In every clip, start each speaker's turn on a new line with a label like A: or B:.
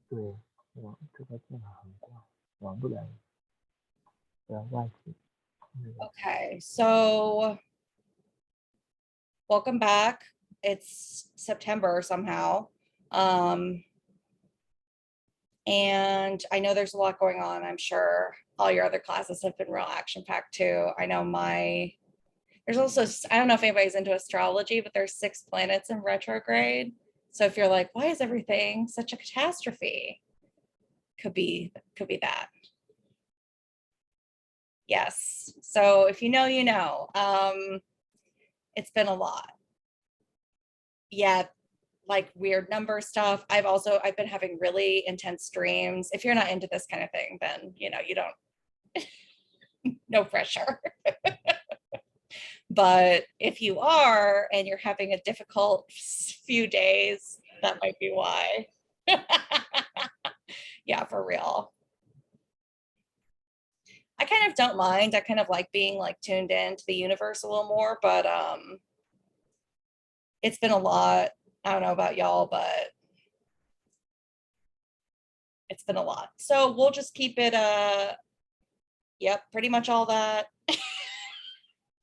A: 对，这个电脑很怪，玩不了，外企那个。
B: Okay, so welcome back. It's September somehow. Um, and I know there's a lot going on. I'm sure all your other classes have been real action packed too. I know there's also, I don't know if anybody's into astrology, but there's 6 planets in retrograde. So if you're like, why is everything such a catastrophe? Could be that. Yes. So if you know, you know. It's been a lot. Yeah, like weird number stuff. I've been having really intense dreams. If you're not into this kind of thing, then you don't, no pressure. But if you are and you're having a difficult few days, that might be why. Yeah, for real. I kind of don't mind. I kind of like being like tuned in to the universe a little more, but it's been a lot. I don't know about y'all, but it's been a lot. So we'll just keep it yep, pretty much all that.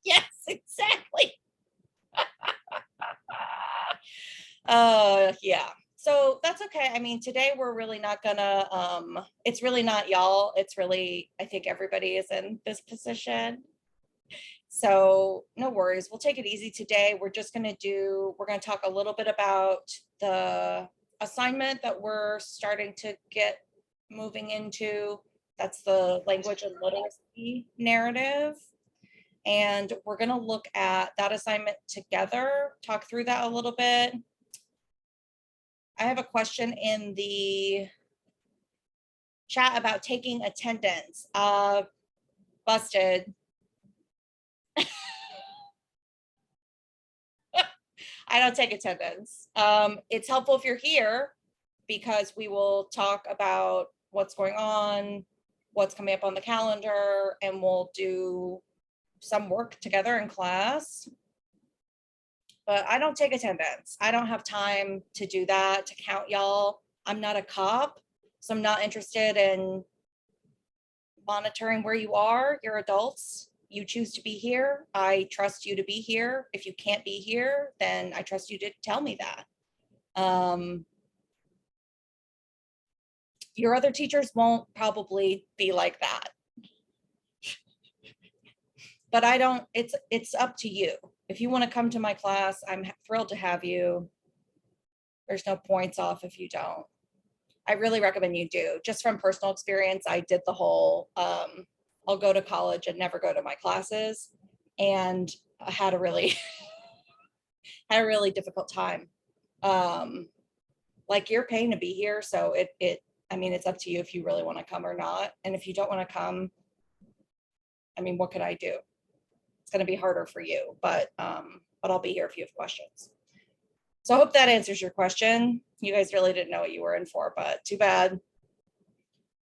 B: Yes, exactly. Yeah. So that's okay. I mean, today we're really not gonna it's really not y'all. It's really, I think everybody is in this position. So no worries. We'll take it easy today. We're gonna talk a little bit about the assignment that we're starting to get moving into. That's the language and literacy narrative. And we're going to look at that assignment together, talk through that a little bit. I have a question in the chat about taking attendance. Busted. I don't take attendance. It's helpful if you're here because we will talk about what's going on, what's coming up on the calendar, and we'll do some work together in class. But I don't take attendance. I don't have time to do that, to count y'all. I'm not a cop, so I'm not interested in monitoring where you are. You're adults. You choose to be here. I trust you to be here. If you can't be here, then I trust you to tell me that. Your other teachers won't probably be like that. But I don't, it's up to you. If you want to come to my class, I'm thrilled to have you. There's no points off if you don't. I really recommend you do. Just from personal experience, I did the whole I'll go to college and never go to my classes, and I had a really had a really difficult time. Like you're paying to be here, so I mean, it's up to you if you really want to come or not. And if you don't want to come, I mean, what could I do? It's going to be harder for you, but I'll be here if you have questions. So I hope that answers your question. You guys really didn't know what you were in for, but too bad.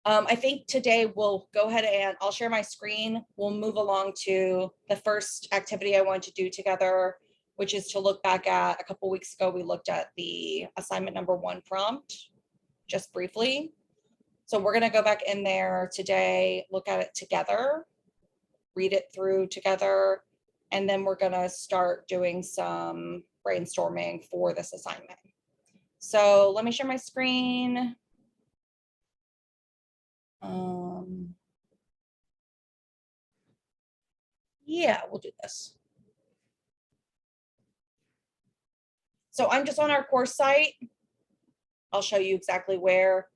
B: I think today we'll go ahead and I'll share my screen. We'll move along to the first activity I want to do together, which is to look back at a couple weeks ago. We looked at the assignment number 1 prompt just briefly. So we're going to go back in there today, look at it together, read it through together, and then we're going to start doing some brainstorming for this assignment. So let me share my screen. Yeah, we'll do this. So I'm just on our course site. I'll show you exactly where.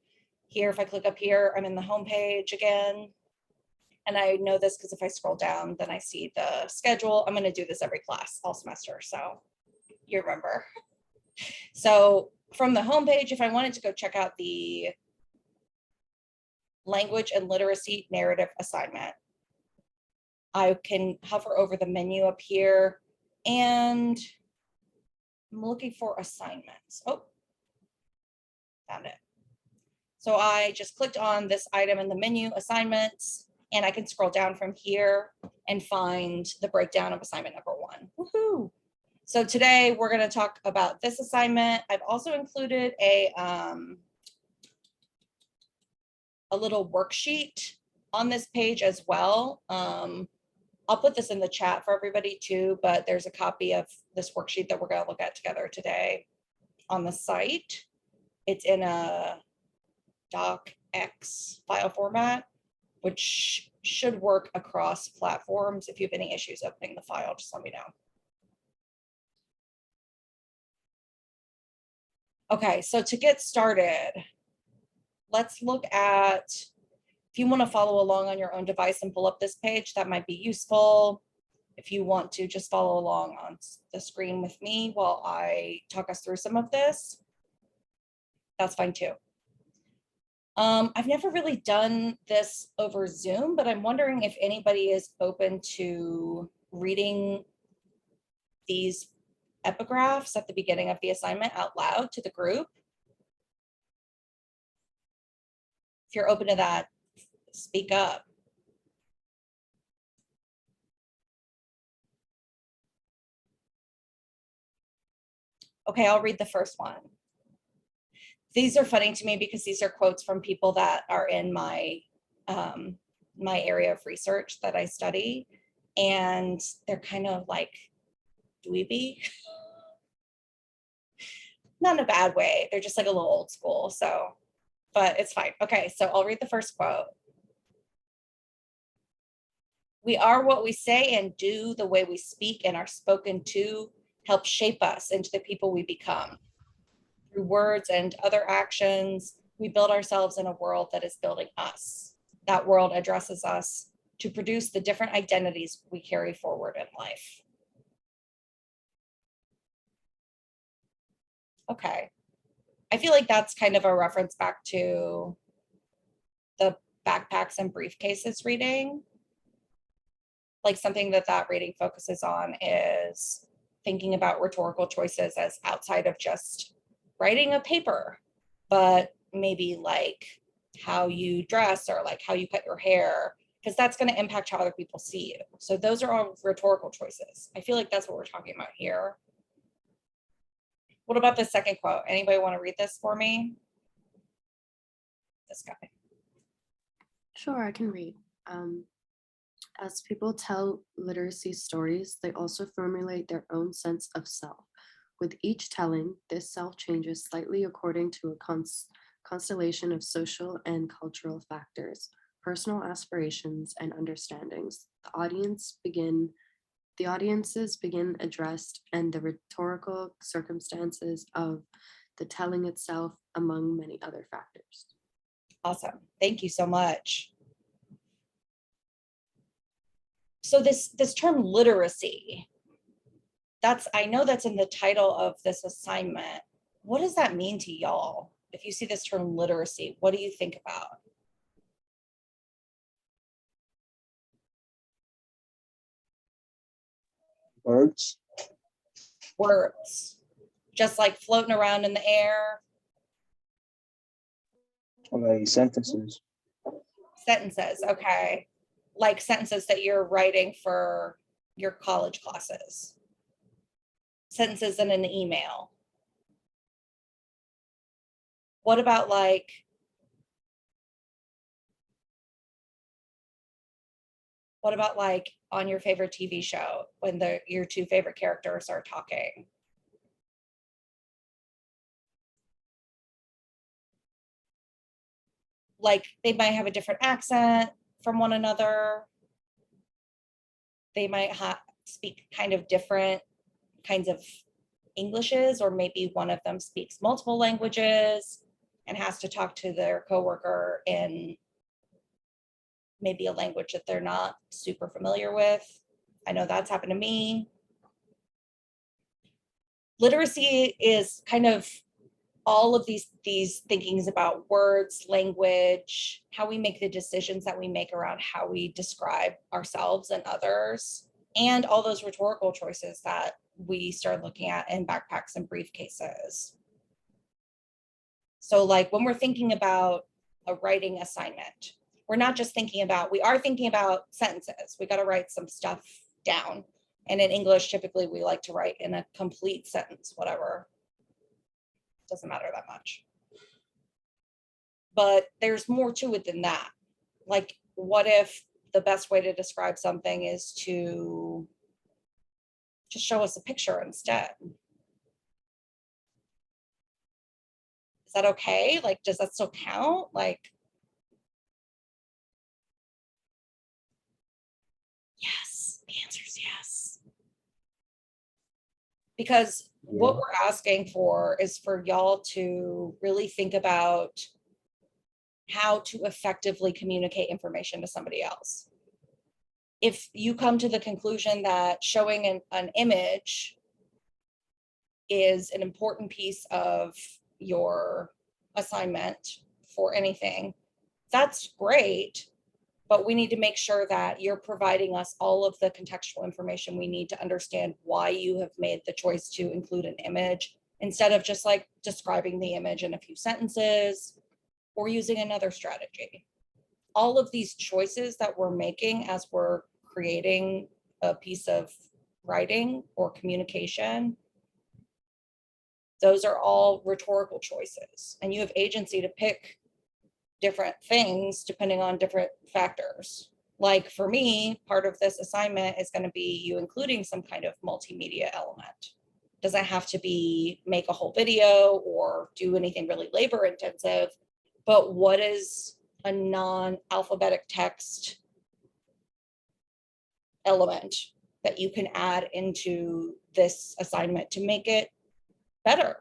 B: Here, if I click up here, I'm in the home page again. And I know this because if I scroll down, then I see the schedule. I'm going to do this every class all semester, so you remember. So from the home page, if I wanted to go check out the language and literacy narrative assignment, I can hover over the menu up here, and I'm looking for assignments. Oh, found it. So I just clicked on this item in the menu, assignments, and I can scroll down from here and find the breakdown of assignment number 1. Woohoo! So today we're going to talk about this assignment. I've also included a a little worksheet on this page as well. I'll put this in the chat for everybody too, but there's a copy of this worksheet that we're going to look at together today on the site. It's in a docx file format, which should work across platforms. If you have any issues opening the file, just let me know. Okay, so to get started, let's look at, if you want to follow along on your own device and pull up this page, that might be useful. If you want to just follow along on the screen with me while I talk us through some of this, that's fine too. I've never really done this over Zoom, but I'm wondering if anybody is open to reading these epigraphs at the beginning of the assignment out loud to the group. If you're open to that, speak up. Okay, I'll read the first one. These are funny to me because these are quotes from people that are in my my area of research that I study, and they're kind of like dweeby. Not in a bad way. They're just like a little old school. So, but it's fine. Okay, so I'll read the first quote. We are what we say and do, the way we speak and are spoken to help shape us into the people we become. Through words and other actions, we build ourselves in a world that is building us. That world addresses us to produce the different identities we carry forward in life. Okay. I feel like that's kind of a reference back to the backpacks and briefcases reading. Like something that reading focuses on is thinking about rhetorical choices as outside of just writing a paper, but maybe like how you dress or like how you cut your hair, because that's going to impact how other people see you. So those are all rhetorical choices. I feel like that's what we're talking about here. What about the second quote? Anybody want to read this for me? This guy.
C: Sure, I can read. As people tell literacy stories, they also formulate their own sense of self. With each telling, this self changes slightly according to a constellation of social and cultural factors, personal aspirations, and understandings. The audiences begin addressed, and the rhetorical circumstances of the telling itself, among many other factors.
B: Awesome. Thank you so much. So this term literacy, I know that's in the title of this assignment. What does that mean to y'all? If you see this term literacy, what do you think about?
A: Words.
B: Words, just like floating around in the air.
A: Like sentences.
B: Sentences, okay. Like sentences that you're writing for your college classes. Sentences in an email. What about like on your favorite TV show when your two favorite characters are talking? Like they might have a different accent from one another. They might speak kind of different kinds of Englishes, or maybe one of them speaks multiple languages and has to talk to their coworker in maybe a language that they're not super familiar with. I know that's happened to me. Literacy is kind of all of these thinkings about words, language, how we make the decisions that we make around how we describe ourselves and others, and all those rhetorical choices that we start looking at in backpacks and briefcases. So like when we're thinking about a writing assignment, we're not just thinking about, we are thinking about sentences. We got to write some stuff down. And in English, typically we like to write in a complete sentence, whatever. Doesn't matter that much. but there's more to it than that. Like, what if the best way to describe something is to just show us a picture instead? Is that okay? Like, does that still count? Like, yes, the answer is yes. Because what we're asking for is for y'all to really think about how to effectively communicate information to somebody else. If you come to the conclusion that showing an image is an important piece of your assignment for anything, that's great, but we need to make sure that you're providing us all of the contextual information we need to understand why you have made the choice to include an image, instead of just like describing the image in a few sentences or using another strategy. All of these choices that we're making as we're creating a piece of writing or communication, those are all rhetorical choices, and you have agency to pick different things depending on different factors. Like for me, part of this assignment is going to be you including some kind of multimedia element. Doesn't have to be make a whole video or do anything really labor intensive, but what is a non-alphabetic text element that you can add into this assignment to make it better,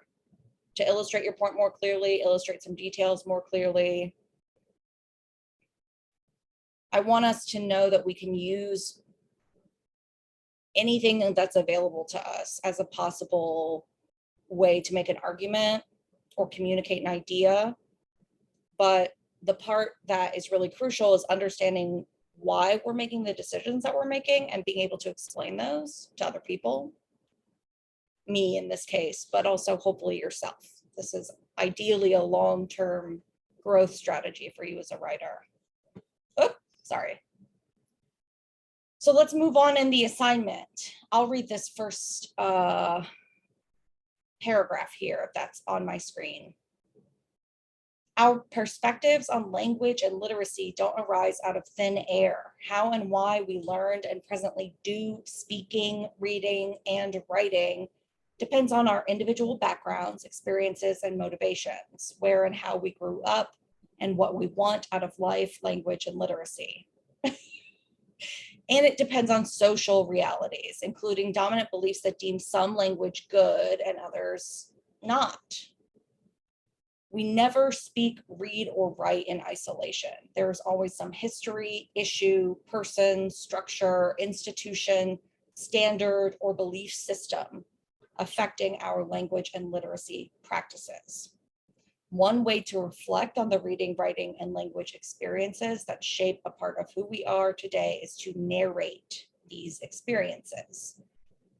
B: to illustrate your point more clearly, illustrate some details more clearly. I want us to know that we can use anything that's available to us as a possible way to make an argument or communicate an idea. But the part that is really crucial is understanding why we're making the decisions that we're making and being able to explain those to other people. Me in this case, but also hopefully yourself. This is ideally a long-term growth strategy for you as a writer. Oh, sorry. So let's move on in the assignment. I'll read this first paragraph here that's on my screen. Our perspectives on language and literacy don't arise out of thin air. How and why we learned and presently do speaking, reading, and writing depends on our individual backgrounds, experiences, and motivations, where and how we grew up, and what we want out of life, language, and literacy. And it depends on social realities, including dominant beliefs that deem some language good and others not. We never speak, read, or write in isolation. There's always some history, issue, person, structure, institution, standard, or belief system affecting our language and literacy practices. One way to reflect on the reading, writing, and language experiences that shape a part of who we are today is to narrate these experiences.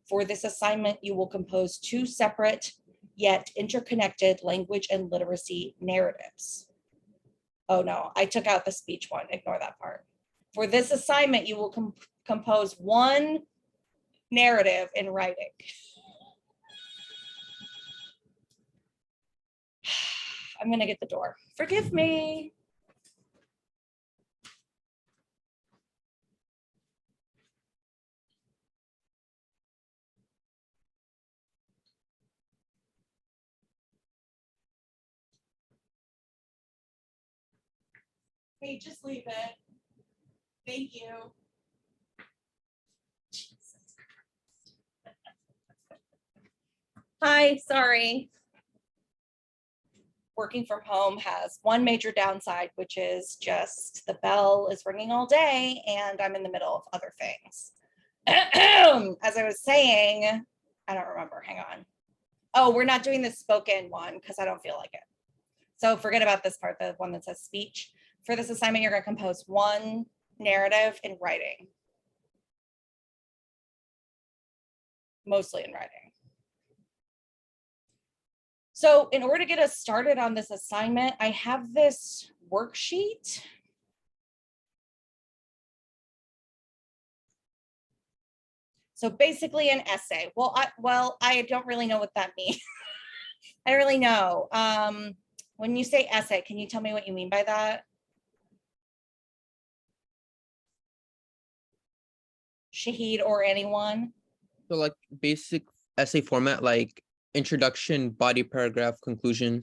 B: For this assignment, you will compose two separate yet interconnected language and literacy narratives. Oh no, I took out the speech one, ignore that part. For this assignment, you will compose one narrative in writing. I'm gonna get the door. Forgive me. Hey, just leave it. Thank you. Hi, sorry. Working from home has one major downside, which is just the bell is ringing all day and I'm in the middle of other things. As I was saying, I don't remember, hang on. Oh, we're not doing the spoken one because I don't feel like it. So forget about this part, the one that says speech. For this assignment, you're going to compose one narrative in writing. Mostly in writing. So in order to get us started on this assignment, I have this worksheet. So basically an essay. Well, I don't really know what that means. I don't really know. When you say essay, can you tell me what you mean by that? Shahid or anyone?
D: So like basic essay format, like introduction, body paragraph, conclusion.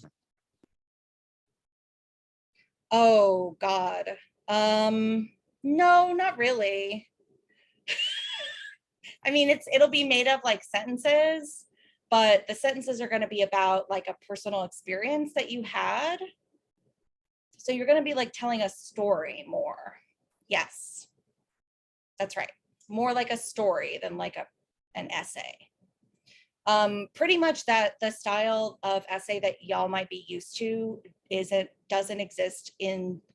B: Oh God. No, not really. I mean, it'll be made of like sentences, but the sentences are going to be about like a personal experience that you had. So you're going to be like telling a story more. Yes, that's right. More like a story than like an essay. Pretty much that the style of essay that y'all might be used to doesn't exist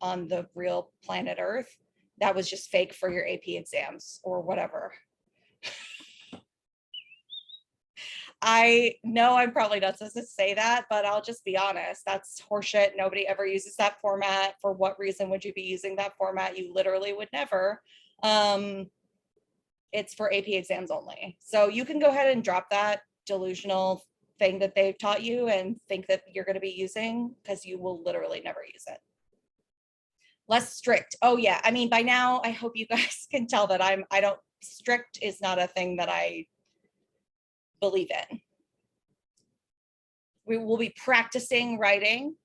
B: on the real planet Earth. That was just fake for your AP exams or whatever. I know I'm probably not supposed to say that, but I'll just be honest. That's horseshit. Nobody ever uses that format. For what reason would you be using that format? You literally would never. It's for AP exams only. So you can go ahead and drop that delusional thing that they've taught you and think that you're going to be using, because you will literally never use it. Less strict. Oh yeah. I mean, by now, I hope you guys can tell that strict is not a thing that I believe in. We will be practicing writing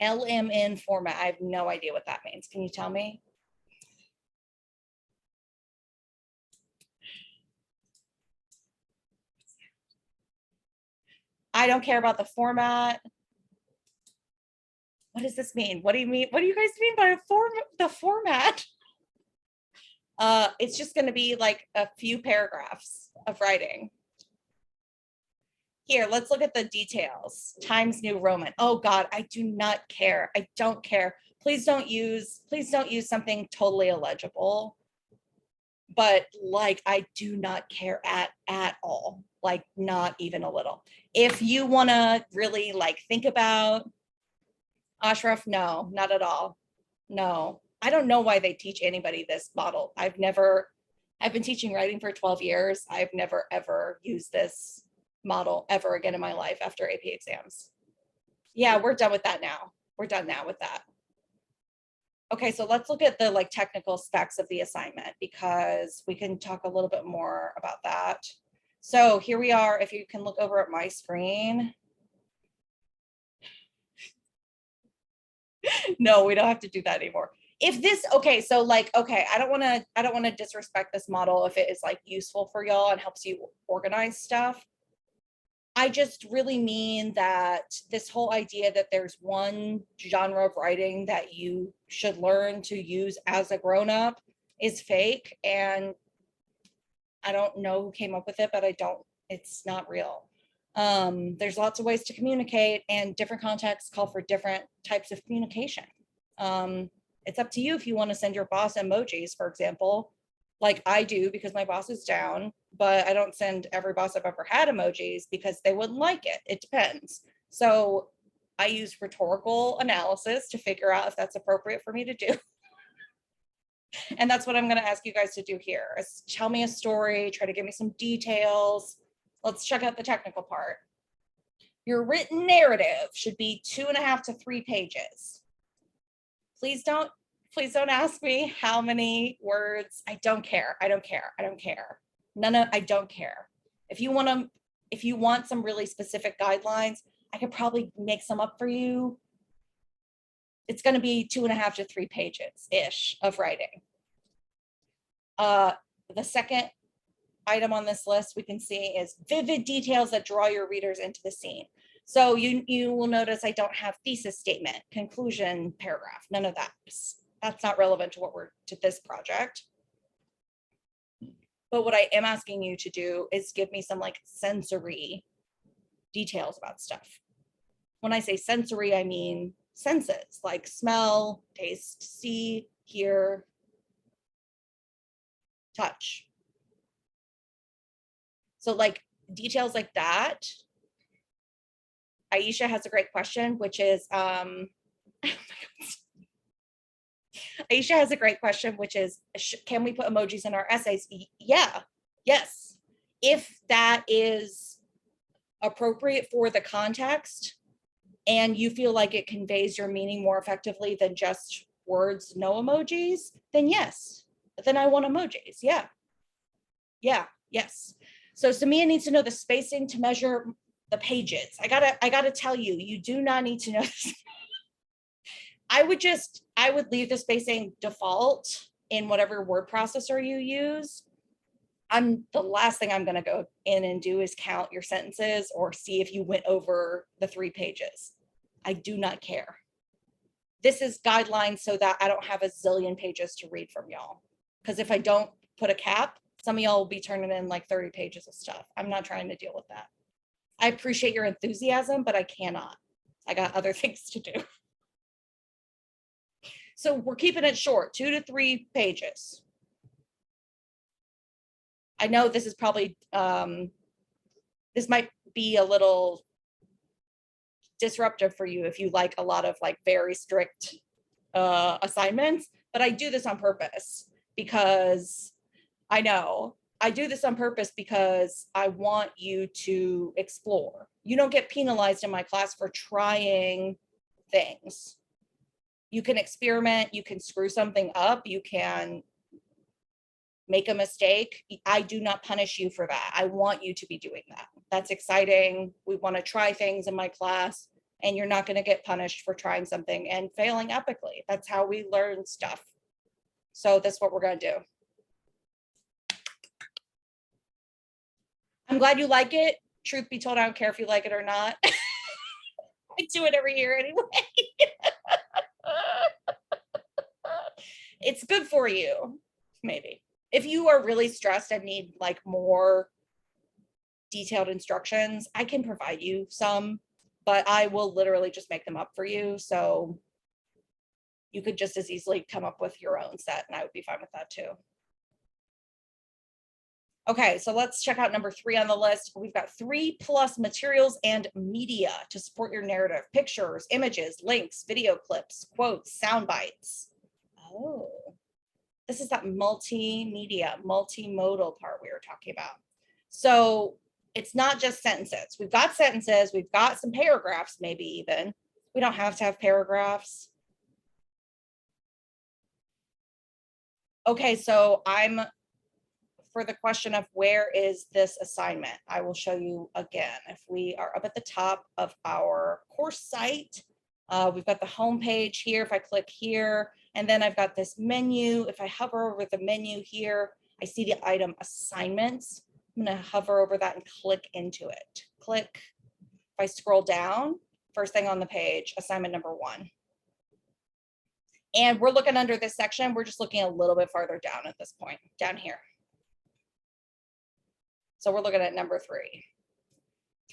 B: LMN format. I have no idea what that means. Can you tell me? I don't care about the format. What does this mean? What do you mean? What do you guys mean by the format? It's just going to be like a few paragraphs of writing. Here, let's look at the details. Times New Roman. Oh God, I do not care. I don't care. Please don't use something totally illegible. But like, I do not care at all. Like, not even a little. If you want to really like think about Ashraf, no, not at all. No, I don't know why they teach anybody this model. I've been teaching writing for 12 years. I've never ever used this model ever again in my life after AP exams. Yeah, we're done with that now. We're done now with that. Okay, so let's look at the like technical specs of the assignment, because we can talk a little bit more about that. So here we are. If you can look over at my screen. No, we don't have to do that anymore. If this, okay, so like, okay, I don't want to disrespect this model if it is like useful for y'all and helps you organize stuff. I just really mean that this whole idea that there's one genre of writing that you should learn to use as a grown-up is fake. And I don't know who came up with it, but it's not real. There's lots of ways to communicate, and different contexts call for different types of communication. It's up to you if you want to send your boss emojis, for example, like I do because my boss is down, but I don't send every boss I've ever had emojis because they wouldn't like it. It depends. So I use rhetorical analysis to figure out if that's appropriate for me to do. And that's what I'm going to ask you guys to do here, is tell me a story, try to give me some details. Let's check out the technical part. Your written narrative should be 2.5 to 3 pages. Please don't ask me how many words. I don't care. I don't care. I don't care. I don't care. If you want some really specific guidelines, I could probably make some up for you. It's going to be 2.5 to 3 pages ish of writing. The second item on this list we can see is vivid details that draw your readers into the scene. So you will notice I don't have thesis statement, conclusion, paragraph, none of that. That's not relevant to this project. But what I am asking you to do is give me some like sensory details about stuff. When I say sensory, I mean senses, like smell, taste, see, hear, touch. So like details like that. Aisha has a great question, which is, Aisha has a great question, which is, can we put emojis in our essays? Yeah, yes. If that is appropriate for the context, and you feel like it conveys your meaning more effectively than just words, no emojis, then yes, then I want emojis. Yeah. Yeah, yes. So Samia needs to know the spacing to measure the pages. I gotta tell you, you do not need to know this. I would leave the spacing default in whatever word processor you use. The last thing I'm gonna go in and do is count your sentences or see if you went over the 3 pages. I do not care. This is guidelines so that I don't have a zillion pages to read from y'all. Because if I don't put a cap, some of y'all will be turning in like 30 pages of stuff. I'm not trying to deal with that. I appreciate your enthusiasm, but I cannot. I got other things to do. So we're keeping it short, 2 to 3 pages. I know this is probably, this might be a little disruptive for you if you like a lot of like very strict assignments, but I do this on purpose because I do this on purpose because I want you to explore. You don't get penalized in my class for trying things. You can experiment, you can screw something up, you can make a mistake. I do not punish you for that. I want you to be doing that. That's exciting. We want to try things in my class, and you're not going to get punished for trying something and failing epically. That's how we learn stuff. So that's what we're going to do. I'm glad you like it. Truth be told, I don't care if you like it or not. I do it every year anyway. It's good for you, maybe. If you are really stressed and need like more detailed instructions, I can provide you some, but I will literally just make them up for you. So you could just as easily come up with your own set, and I would be fine with that too. Okay, so let's check out number 3 on the list. We've got 3+ materials and media to support your narrative: pictures, images, links, video clips, quotes, sound bites. Oh, this is that multimedia, multimodal part we were talking about. So it's not just sentences. We've got sentences, we've got some paragraphs, maybe even. We don't have to have paragraphs. Okay, so for the question of where is this assignment, I will show you again. If we are up at the top of our course site, we've got the home page here. If I click here, and then I've got this menu. If I hover over the menu here, I see the item assignments. I'm going to hover over that and click into it. Click. If I scroll down, first thing on the page, assignment number 1. And we're looking under this section. We're just looking a little bit farther down at this point, down here. So we're looking at number 3.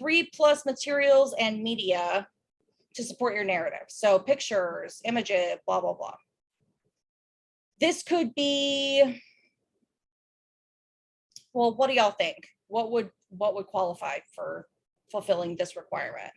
B: 3+ materials and media to support your narrative. So pictures, images, blah, blah, blah. This could be, well, what do y'all think? What would qualify for fulfilling this requirement?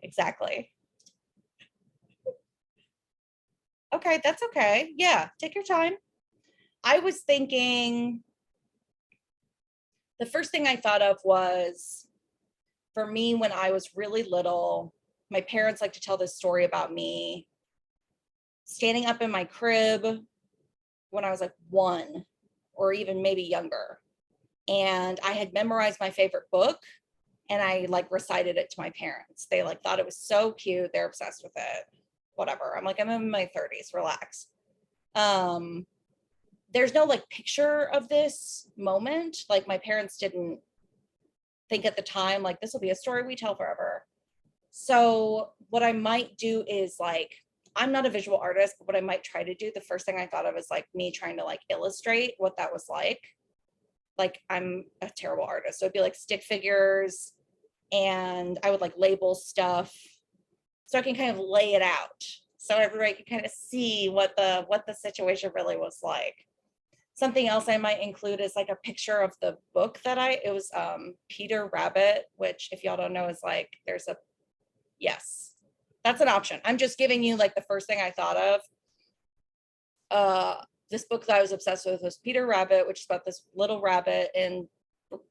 B: Exactly. Okay, that's okay. Yeah, take your time. I was thinking, the first thing I thought of was, for me, when I was really little, my parents like to tell this story about me standing up in my crib when I was like 1 or even maybe younger. And I had memorized my favorite book, and I like recited it to my parents. They like thought it was so cute. They're obsessed with it. Whatever. I'm like, I'm in my 30s, relax. There's no like picture of this moment. Like my parents didn't think at the time, like, this will be a story we tell forever. So what I might do is like, I'm not a visual artist, but what I might try to do, the first thing I thought of is like me trying to like illustrate what that was like. Like I'm a terrible artist. So it'd be like stick figures, and I would like label stuff so I can kind of lay it out so everybody can kind of see what the situation really was like. Something else I might include is like a picture of the book that it was Peter Rabbit, which if y'all don't know is like, yes, that's an option. I'm just giving you like the first thing I thought of. This book that I was obsessed with was Peter Rabbit, which is about this little rabbit in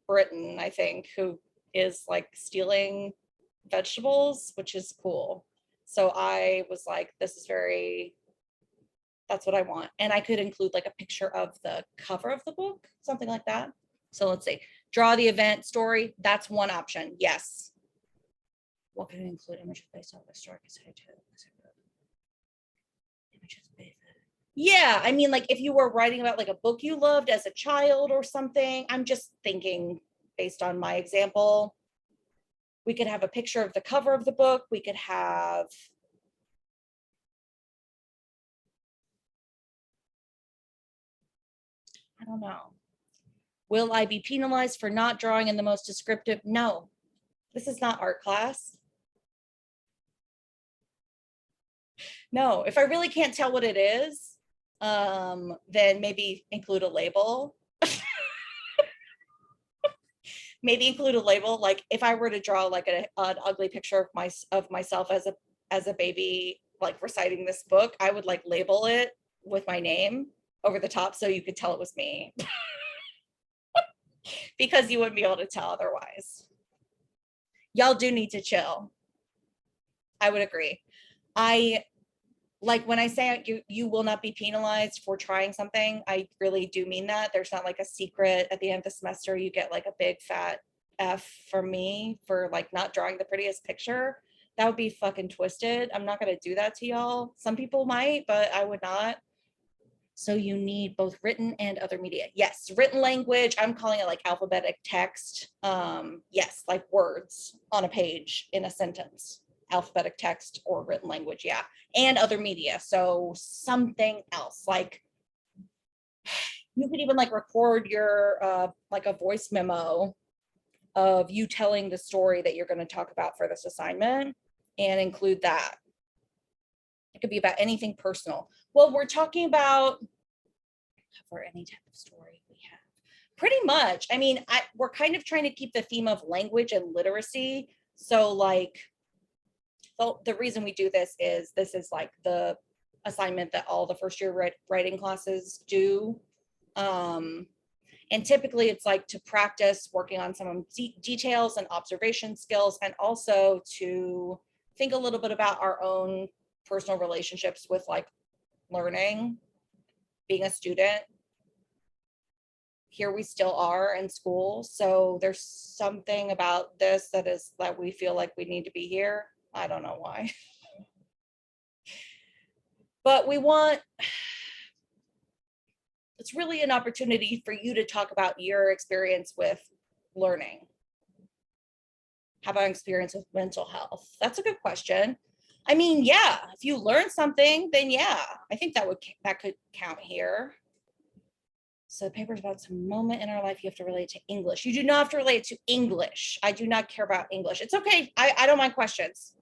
B: Britain, I think, who is like stealing vegetables, which is cool. So I was like, that's what I want. And I could include like a picture of the cover of the book, something like that. So let's see, draw the event story. That's one option. Yes. What could it include? Images based off the story. Yeah, I mean, like if you were writing about like a book you loved as a child or something, I'm just thinking based on my example, we could have a picture of the cover of the book. We could have, I don't know. Will I be penalized for not drawing in the most descriptive? No, this is not art class. No, if I really can't tell what it is, then maybe include a label. Maybe include a label. Like if I were to draw like an ugly picture of myself as a baby, like reciting this book, I would like label it with my name over the top so you could tell it was me. Because you wouldn't be able to tell otherwise. Y'all do need to chill. I would agree. Like when I say you will not be penalized for trying something, I really do mean that. There's not like a secret at the end of the semester, you get like a big fat F from me for like not drawing the prettiest picture. That would be fucking twisted. I'm not gonna do that to y'all. Some people might, but I would not. So you need both written and other media. Yes, written language, I'm calling it like alphabetic text. Yes, like words on a page in a sentence. Alphabetic text or written language, yeah, and other media. So something else, like you could even like record your like a voice memo of you telling the story that you're going to talk about for this assignment and include that. It could be about anything personal. Well, we're talking about for any type of story we have. Pretty much. I mean, we're kind of trying to keep the theme of language and literacy. So like, the reason we do this is like the assignment that all the first year writing classes do. And typically it's like to practice working on some details and observation skills, and also to think a little bit about our own personal relationships with like learning, being a student. Here we still are in school. So there's something about this that we feel like we need to be here. I don't know why. But it's really an opportunity for you to talk about your experience with learning. How about experience with mental health? That's a good question. I mean, yeah, if you learn something, then yeah, I think that could count here. So the paper is about some moment in our life you have to relate to English. You do not have to relate to English. I do not care about English. It's okay. I don't mind questions.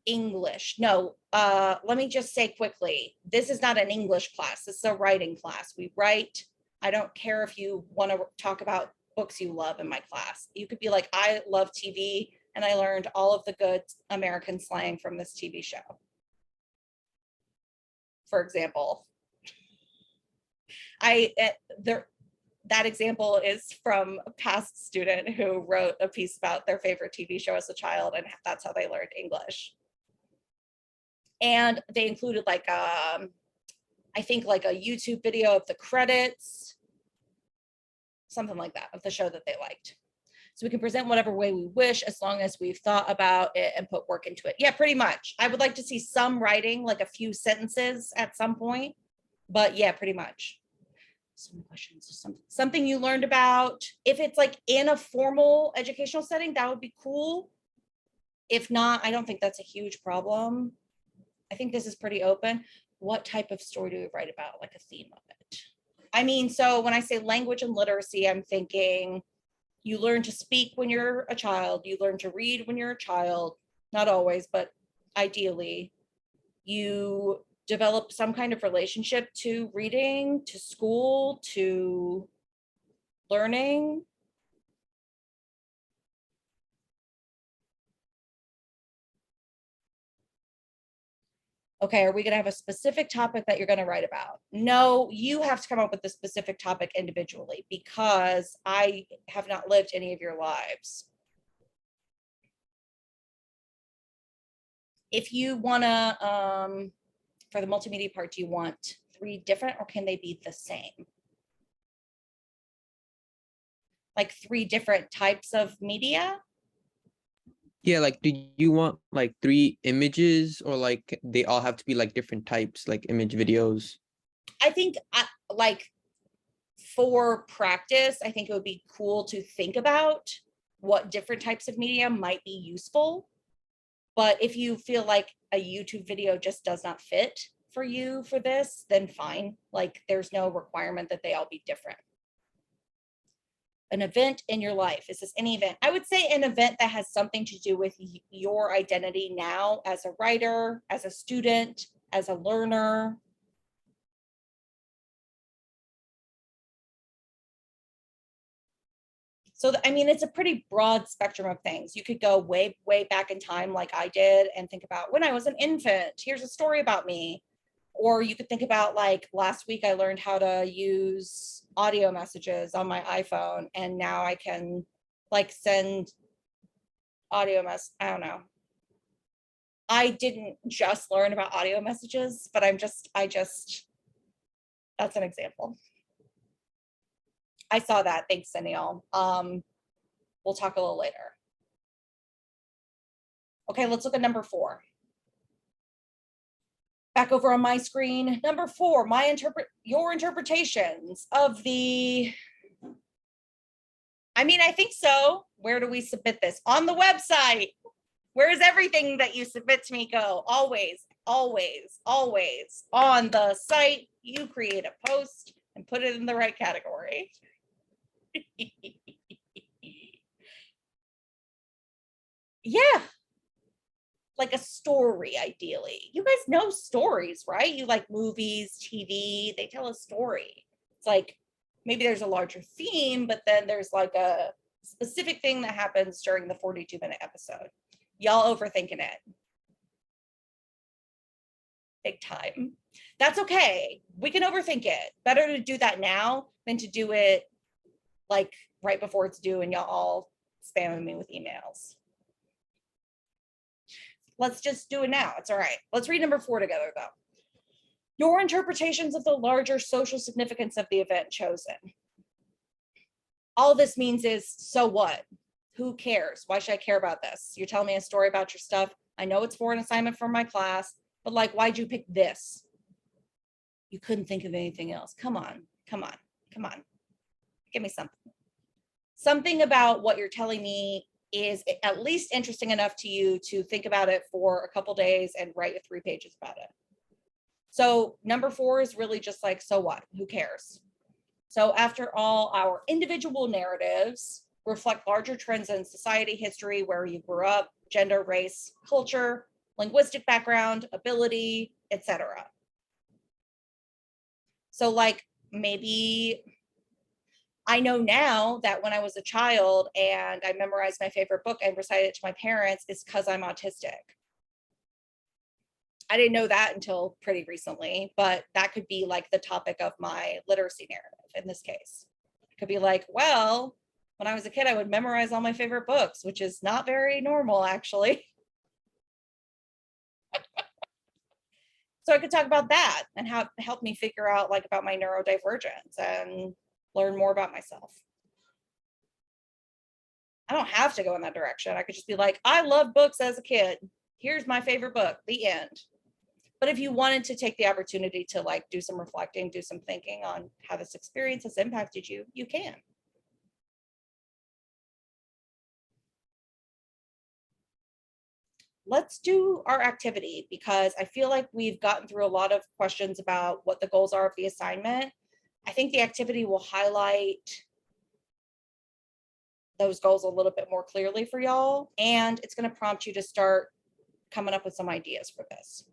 B: English. No, let me just say quickly, this is not an English class. This is a writing class. We write. I don't care if you want to talk about books you love in my class. You could be like, I love TV and I learned all of the good American slang from this TV show. For example, that example is from a past student who wrote a piece about their favorite TV show as a child, and that's how they learned English. And they included like, I think like a YouTube video of the credits, something like that, of the show that they liked. So we can present whatever way we wish, as long as we've thought about it and put work into it. Yeah, pretty much. I would like to see some writing, like a few sentences at some point, but yeah, pretty much. Some questions, something you learned about. If it's like in a formal educational setting, that would be cool. If not, I don't think that's a huge problem. I think this is pretty open. What type of story do we write about, like a theme of it? I mean, so when I say language and literacy, I'm thinking you learn to speak when you're a child, you learn to read when you're a child, not always, but ideally. You develop some kind of relationship to reading, to school, to learning. Okay, are we gonna have a specific topic that you're gonna write about? No, you have to come up with the specific topic individually because I have not lived any of your lives. If you wanna, for the multimedia part, do you want 3 different or can they be the same? Like 3 different types of media?
D: Yeah, like, do you want like 3 images or like they all have to be like different types, like image videos?
B: I think like for practice, I think it would be cool to think about what different types of media might be useful. But if you feel like a YouTube video just does not fit for you for this, then fine. Like there's no requirement that they all be different. An event in your life. Is this any event? I would say an event that has something to do with your identity now as a writer, as a student, as a learner. So, I mean, it's a pretty broad spectrum of things. You could go way, way back in time like I did and think about when I was an infant, here's a story about me. Or you could think about like last week I learned how to use audio messages on my iPhone and now I can like send audio I don't know. I didn't just learn about audio messages, but that's an example. I saw that. Thanks, Danielle. We'll talk a little later. Okay, let's look at number 4. Back over on my screen. Number 4, your interpretations of the, I mean, I think so. Where do we submit this? On the website. Where does everything that you submit to me go? Always, always, always on the site. You create a post and put it in the right category. Yeah. Like a story, ideally. You guys know stories, right? You like movies, TV, they tell a story. It's like maybe there's a larger theme, but then there's like a specific thing that happens during the 42-minute episode. Y'all overthinking it. Big time. That's okay. We can overthink it. Better to do that now than to do it like right before it's due and y'all all spamming me with emails. Let's just do it now. It's all right. Let's read number 4 together though. Your interpretations of the larger social significance of the event chosen. All this means is, so what? Who cares? Why should I care about this? You're telling me a story about your stuff. I know it's for an assignment for my class, but like, why'd you pick this? You couldn't think of anything else. Come on, come on, come on. Give me something. Something about what you're telling me is at least interesting enough to you to think about it for a couple days and write 3 pages about it. So number 4 is really just like, so what? Who cares? So after all, our individual narratives reflect larger trends in society, history, where you grew up, gender, race, culture, linguistic background, ability, etc. So like maybe I know now that when I was a child and I memorized my favorite book and recited it to my parents, it's because I'm autistic. I didn't know that until pretty recently, but that could be like the topic of my literacy narrative in this case. It could be like, well, when I was a kid, I would memorize all my favorite books, which is not very normal, actually. So I could talk about that and how it helped me figure out like about my neurodivergence and learn more about myself. I don't have to go in that direction. I could just be like, I loved books as a kid. Here's my favorite book, the end. But if you wanted to take the opportunity to like do some reflecting, do some thinking on how this experience has impacted you, you can. Let's do our activity because I feel like we've gotten through a lot of questions about what the goals are of the assignment. I think the activity will highlight those goals a little bit more clearly for y'all, and it's going to prompt you to start coming up with some ideas for this.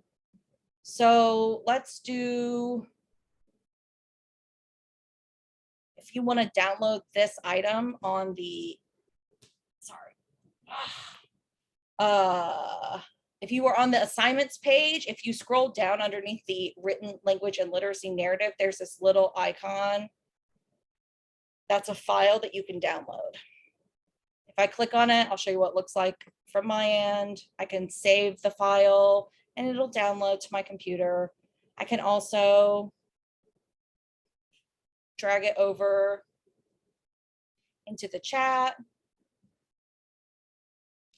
B: So let's do, if you want to download this item on the, sorry. If you were on the assignments page, if you scroll down underneath the written language and literacy narrative, there's this little icon. That's a file that you can download. If I click on it, I'll show you what it looks like from my end. I can save the file and it'll download to my computer. I can also drag it over into the chat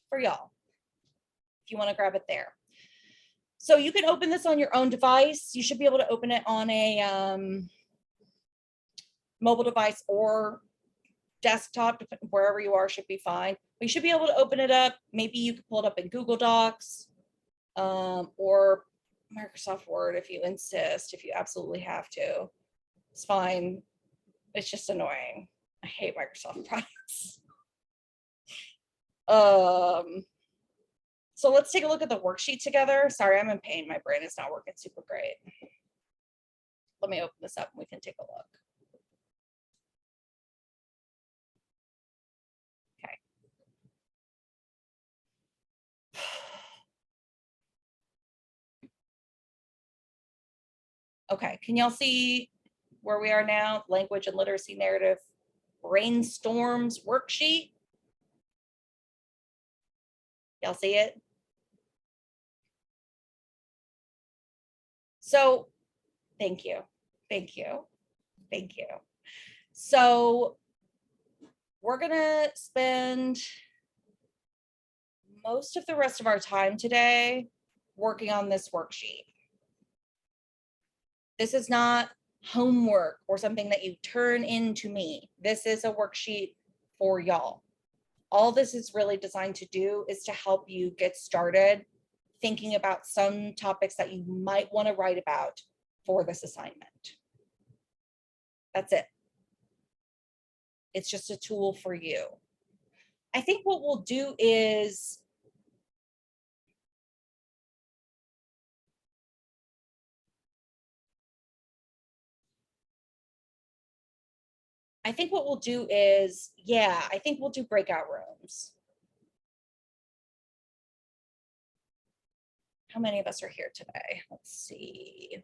B: for y'all, if you want to grab it there. So you can open this on your own device. You should be able to open it on a mobile device or desktop, wherever you are should be fine. But you should be able to open it up. Maybe you could pull it up in Google Docs or Microsoft Word if you insist, if you absolutely have to. It's fine. It's just annoying. I hate Microsoft products. So let's take a look at the worksheet together. Sorry, I'm in pain. My brain is not working super great. Let me open this up and we can take a look. Okay. Okay, can y'all see where we are now? Language and literacy narrative brainstorms worksheet. Y'all see it? So thank you. Thank you. Thank you. So we're gonna spend most of the rest of our time today working on this worksheet. This is not homework or something that you turn into me. This is a worksheet for y'all. All this is really designed to do is to help you get started thinking about some topics that you might want to write about for this assignment. That's it. It's just a tool for you. I think what we'll do is yeah, I think we'll do breakout rooms. How many of us are here today? Let's see.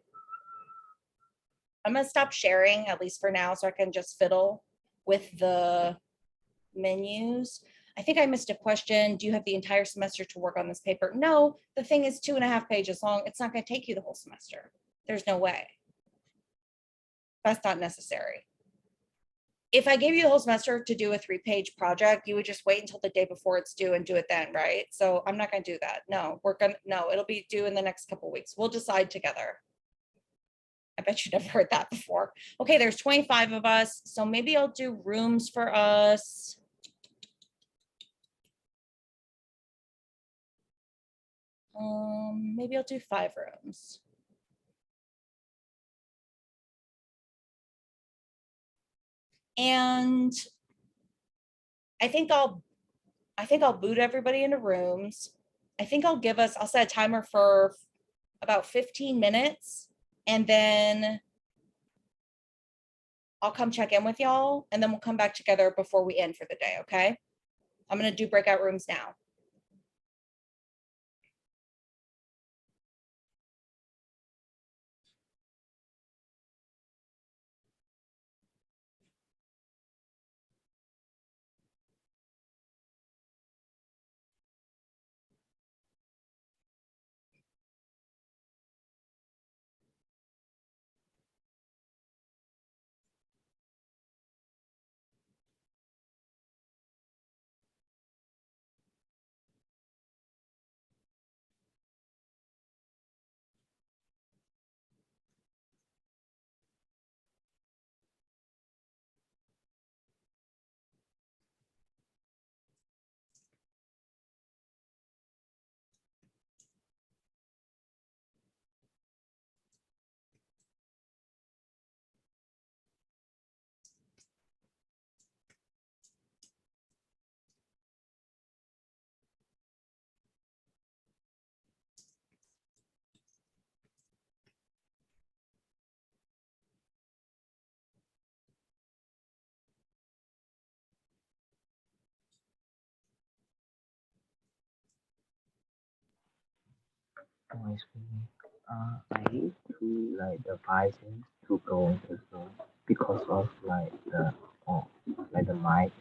B: I'm gonna stop sharing, at least for now, so I can just fiddle with the menus. I think I missed a question. Do you have the entire semester to work on this paper? No, the thing is 2.5 pages long. It's not gonna take you the whole semester. There's no way. That's not necessary. If I gave you the whole semester to do a 3-page project, you would just wait until the day before it's due and do it then, right? So I'm not gonna do that. No, it'll be due in the next couple of weeks. We'll decide together. I bet you never heard that before. Okay, there's 25 of us, so maybe I'll do rooms for us. Maybe I'll do 5 rooms. And I think I'll boot everybody into rooms. I think I'll set a timer for about 15 minutes and then I'll come check in with y'all and then we'll come back together before we end for the day, okay? I'm gonna do breakout rooms now.
A: noise for me. I used to like the devices to go into Zoom because of oh, like the mic.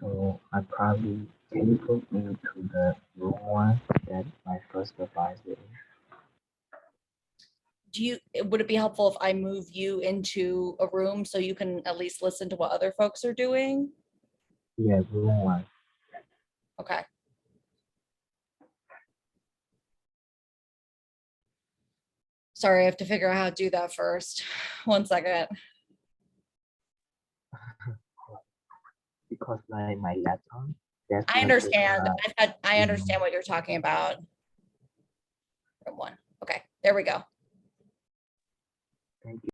A: So I probably can you put me to the room one that my first device is?
B: Would it be helpful if I move you into a room so you can at least listen to what other folks are doing?
A: Yeah, room one.
B: Okay. Sorry, I have to figure out how to do that first. 1 second.
A: Because like my laptop, that's
B: I
A: not good
B: understand.
A: enough.
B: I understand what you're talking about. Room one. Okay, there we go.
A: Thank you.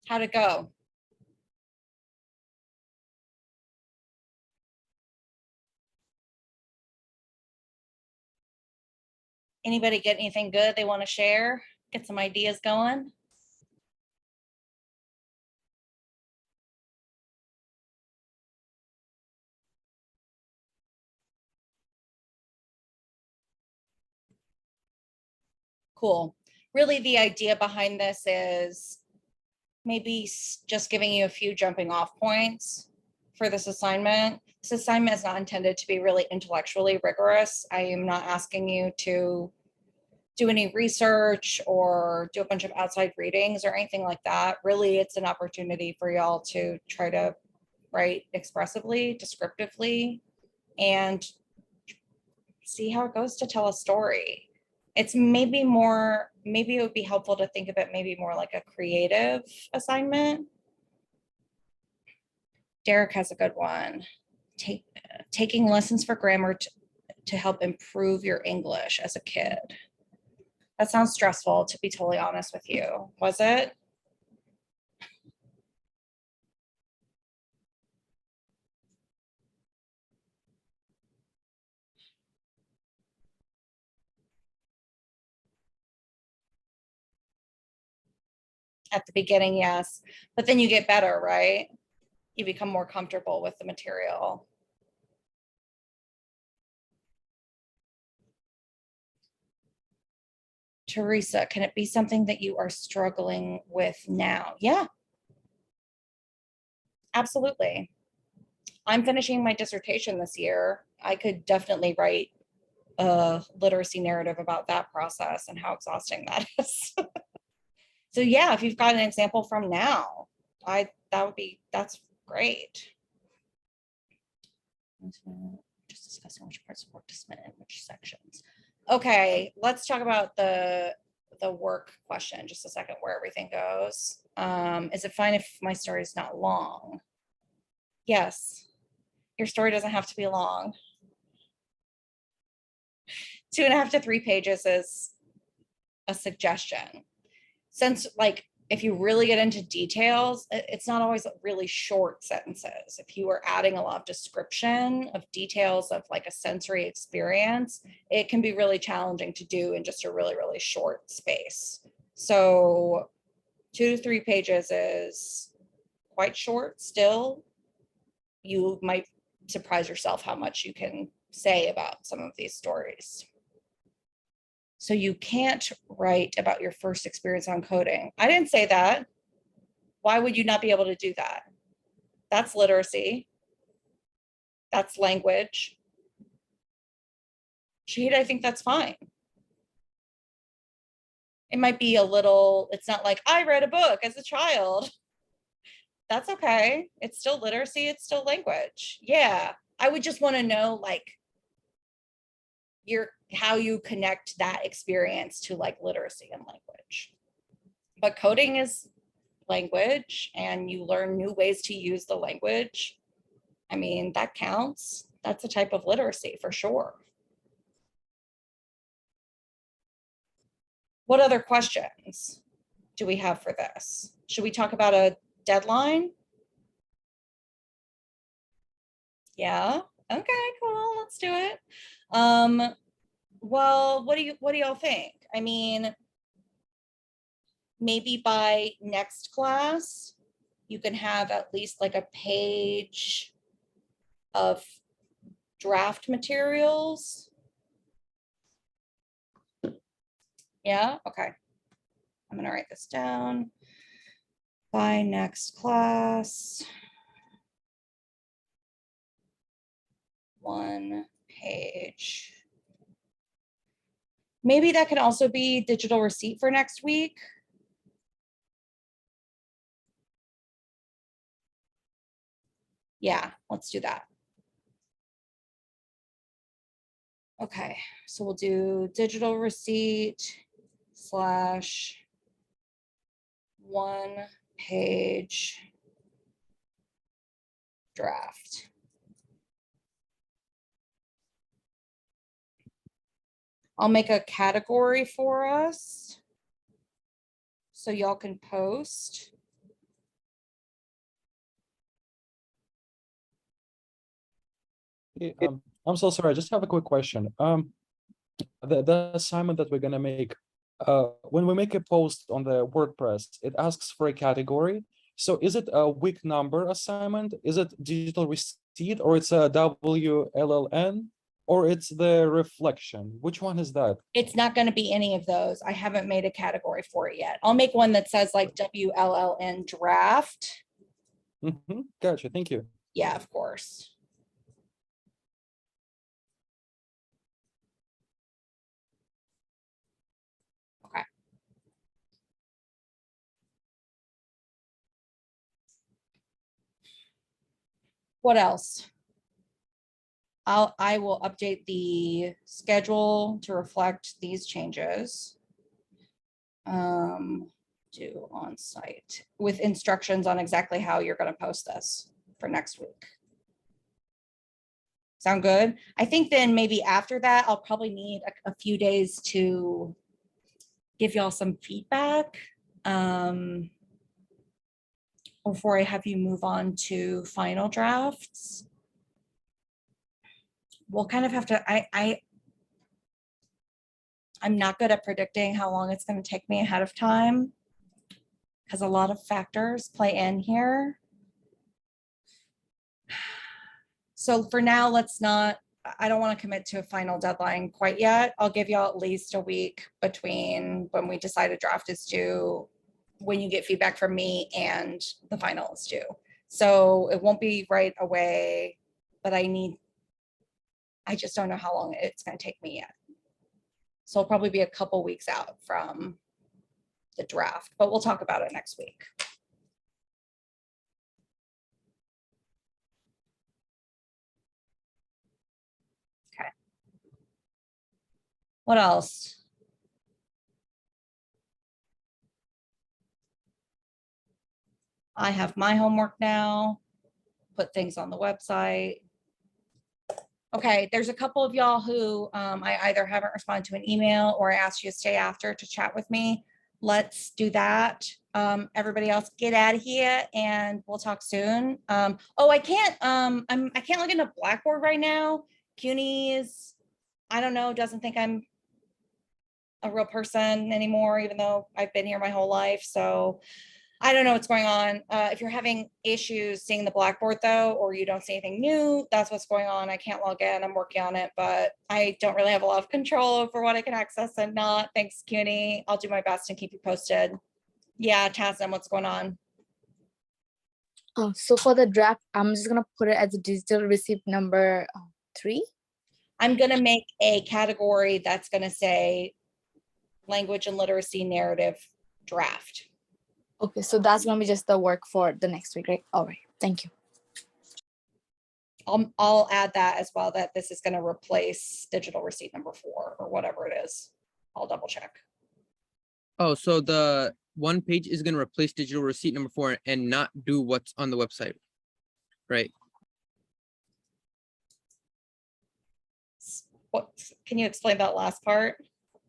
B: How'd it go? Anybody get anything good they want to share? Get some ideas going? Cool. Really, the idea behind this is maybe just giving you a few jumping off points for this assignment. This assignment is not intended to be really intellectually rigorous. I am not asking you to do any research or do a bunch of outside readings or anything like that. Really, it's an opportunity for y'all to try to write expressively, descriptively, and see how it goes to tell a story. It's maybe it would be helpful to think of it maybe more like a creative assignment. Derek has a good one. Taking lessons for grammar to help improve your English as a kid. That sounds stressful, to be totally honest with you. Was it? At the beginning, yes. But then you get better, right? You become more comfortable with the material. Teresa, can it be something that you are struggling with now? Yeah, absolutely. I'm finishing my dissertation this year. I could definitely write a literacy narrative about that process and how exhausting that is. So yeah, if you've got an example from now, that's great. Just discussing which parts of work to submit in which sections. Okay, let's talk about the work question, just a second, where everything goes. Is it fine if my story is not long? Yes, your story doesn't have to be long. 2.5 to 3 pages is a suggestion. Since like, if you really get into details, it's not always really short sentences. If you are adding a lot of description of details of like a sensory experience, it can be really challenging to do in just a really, really short space. So 2 to 3 pages is quite short still. You might surprise yourself how much you can say about some of these stories. So you can't write about your first experience on coding. I didn't say that. Why would you not be able to do that? That's literacy. That's language. Shahid, I think that's fine. It might be a little, it's not like I read a book as a child. That's okay. It's still literacy. It's still language. Yeah. I would just want to know like how you connect that experience to like literacy and language. But coding is language and you learn new ways to use the language. I mean, that counts. That's a type of literacy for sure. What other questions do we have for this? Should we talk about a deadline? Yeah. Okay, cool. Let's do it. Well, what do y'all think? I mean, maybe by next class, you can have at least like a page of draft materials. Yeah, okay. I'm gonna write this down. By next class, 1 page. Maybe that can also be digital receipt for next week. Yeah, let's do that. Okay, so we'll do digital receipt / 1 page draft. I'll make a category for us so y'all can post.
E: Hey, I'm so sorry. I just have a quick question. The assignment that we're gonna make, when we make a post on the WordPress, it asks for a category. So is it a week number assignment? Is it digital receipt, or it's a WLLN, or it's the reflection? Which one is that?
B: It's not going to be any of those. I haven't made a category for it yet. I'll make one that says like WLLN draft.
E: Gotcha. Thank you.
B: Yeah, of course. Okay. What else? I will update the schedule to reflect these changes. Do on site with instructions on exactly how you're going to post this for next week. Sound good? I think then maybe after that, I'll probably need a few days to give y'all some feedback. Before I have you move on to final drafts. We'll kind of have to, I'm not good at predicting how long it's going to take me ahead of time because a lot of factors play in here. So for now, let's not, I don't want to commit to a final deadline quite yet. I'll give y'all at least a week between when we decide a draft is due, when you get feedback from me, and the final is due. So it won't be right away, but I just don't know how long it's going to take me yet. So it'll probably be a couple weeks out from the draft, but we'll talk about it next week. Okay. What else? I have my homework now, put things on the website. Okay, there's a couple of y'all who I either haven't responded to an email or I asked you to stay after to chat with me. Let's do that. Everybody else get out of here and we'll talk soon. Oh, I can't log into Blackboard right now. CUNY is, I don't know, doesn't think I'm a real person anymore, even though I've been here my whole life. So I don't know what's going on. If you're having issues seeing the Blackboard though, or you don't see anything new, that's what's going on. I can't log in. I'm working on it, but I don't really have a lot of control over what I can access and not. Thanks, CUNY. I'll do my best and keep you posted. Yeah, Tasnim, what's going on?
F: Oh, so for the draft, I'm just gonna put it as a digital receipt number 3.
B: I'm gonna make a category that's gonna say language and literacy narrative draft.
F: Okay, so that's gonna be just the work for the next week, right? All right, thank you.
B: I'll add that as well, that this is gonna replace digital receipt number 4 or whatever it is. I'll double check.
D: Oh, so the one page is going to replace digital receipt number 4 and not do what's on the website, right?
B: What, can you explain that last part?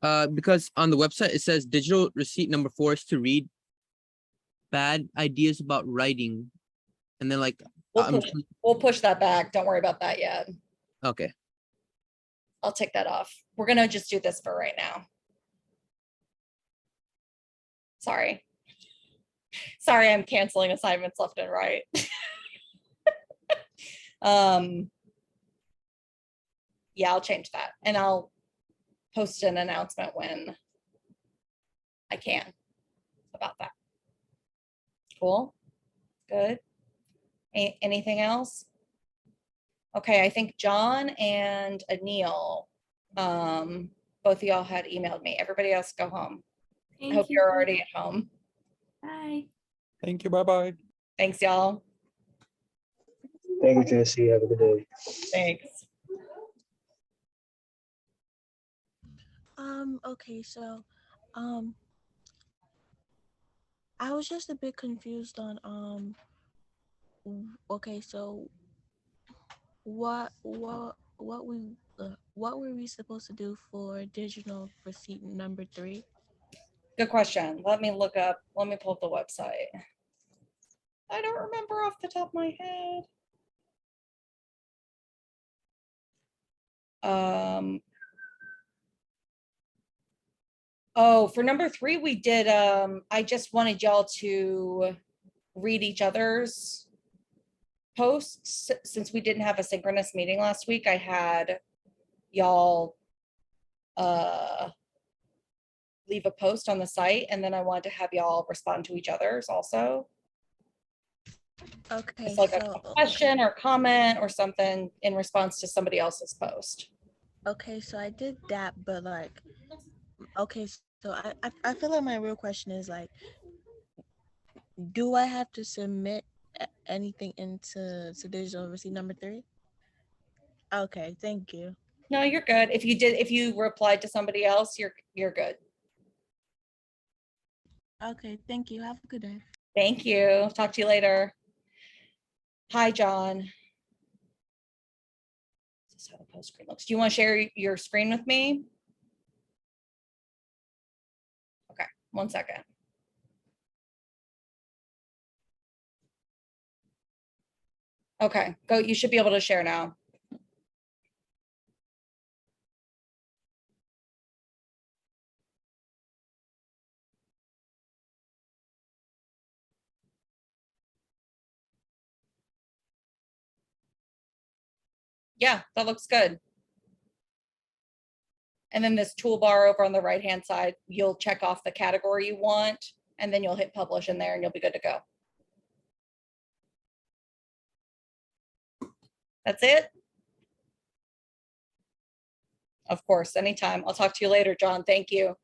D: Because on the website it says digital receipt number 4 is to read bad ideas about writing, and then like
B: We'll push that back. Don't worry about that yet.
D: okay.
B: I'll take that off. We're gonna just do this for right now. Sorry. Sorry, I'm canceling assignments left and right. Yeah, I'll change that and I'll post an announcement when I can about that. Cool. Good. Anything else? Okay, I think John and Anil, both of y'all had emailed me. Everybody else go home. I hope you're already at home.
G: Bye.
E: Thank you. Bye-bye.
B: Thanks, y'all.
A: Thank you, Jesse. Have a good day.
B: Thanks.
G: Okay, so I was just a bit confused on okay, so what were we supposed to do for digital receipt number 3?
B: Good question. Let me look up, let me pull up the website. I don't remember off the top of my head. Oh, for number 3, we did, I just wanted y'all to read each other's posts. Since we didn't have a synchronous meeting last week, I had y'all leave a post on the site, and then I wanted to have y'all respond to each other's also.
G: Okay,
B: It's like a
G: so
B: question or comment or something in response to somebody else's post.
G: okay, so I did that, but like, okay, so I feel like my real question is like, do I have to submit anything into digital receipt number 3? Okay, thank you.
B: No, you're good. If you replied to somebody else, you're good.
G: Okay, thank you. Have a good day.
B: Thank you. Talk to you later. Hi, John. This is how the post screen looks. Do you want to share your screen with me? Okay, 1 second. Okay, go. You should be able to share now. Yeah, that looks good. And then this toolbar over on the right-hand side, you'll check off the category you want, and then you'll hit publish in there and you'll be good to go. That's it? Of course, anytime. I'll talk to you later, John. Thank you.